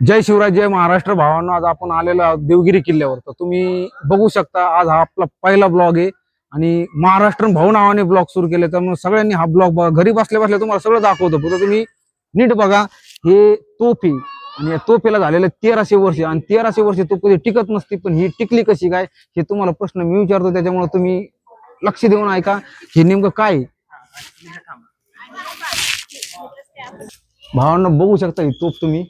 जय शिवराय, जय महाराष्ट्र भावांनो. आज आपण आलेलो आहोत देवगिरी किल्ल्यावर. तर तुम्ही बघू शकता आज हा आपला पहिला ब्लॉग आहे आणि महाराष्ट्र भाऊ नावाने ब्लॉग सुरू केले. त्यामुळे सगळ्यांनी हा ब्लॉग बघा. घरी बसल्या बसल्या तुम्हाला सगळं दाखवतो, फक्त तुम्ही नीट बघा. हे तोफ आहे आणि या तोफेला झालेले 1300 वर्ष आणि 1300 वर्ष तोफ कधी टिकत नसती, पण ही टिकली कशी काय हे तुम्हाला प्रश्न मी विचारतो. त्याच्यामुळे तुम्ही लक्ष देऊन ऐका हे नेमकं काय आहे. भावांनो बघू शकता ही तोफ तुम्ही.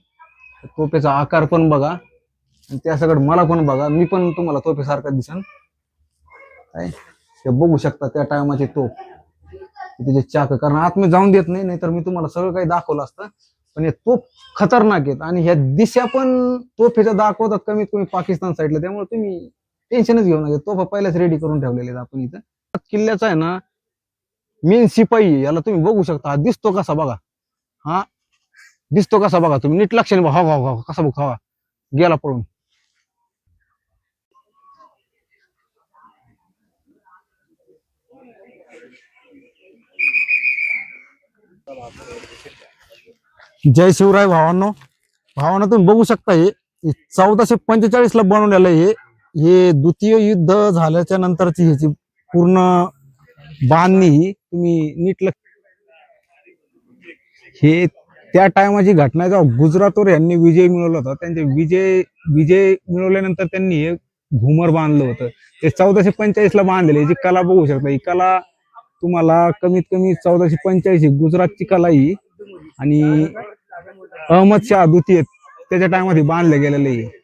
तोफेचा आकार पण बघा आणि त्यासकट मला पण बघा. मी पण तुम्हाला तोफेसारखा दिसन काय ते बघू शकता. त्या टायमाची तोफ त्याचे चाक, कारण आत मी जाऊन देत नाही, नाहीतर मी तुम्हाला सगळं काही दाखवलं असतं. पण हे तोफ खतरनाक आहेत आणि ह्या दिशा पण तोफेच्या दाखवतात कमीत कमी पाकिस्तान साईडला. त्यामुळे तुम्ही टेन्शनच घेऊ नका. तोफा पहिल्याच रेडी करून ठेवलेले आहेत आपण इथं. किल्ल्याचा आहे ना मेन शिपाई याला तुम्ही बघू शकता. हा दिसतो कसा बघा, हा दिसतो कसा बघा. तुम्ही नीट लक्षाने बघा. हा कसा बघा, हा गेला पळून. जय शिवराय भावांनो. भावांनो तुम्ही बघू शकता हे 1445 ला बनवलेलं आहे. हे द्वितीय युद्ध झाल्याच्या नंतरची ह्याची पूर्ण बांधणी तुम्ही नीट हे त्या टायमाची घटना आहे जेव्हा गुजरातवर यांनी विजय मिळवला होता. त्यांचे विजय मिळवल्यानंतर त्यांनी हे घुमर बांधलं होतं. ते 1445 ला बांधलेलं. याची कला बघू शकता. ही कला तुम्हाला कमीत कमी 1445 गुजरातची कला ही आणि अहमद शाह द्वितीय त्याच्या टायमामध्ये बांधले गेलेले आहे.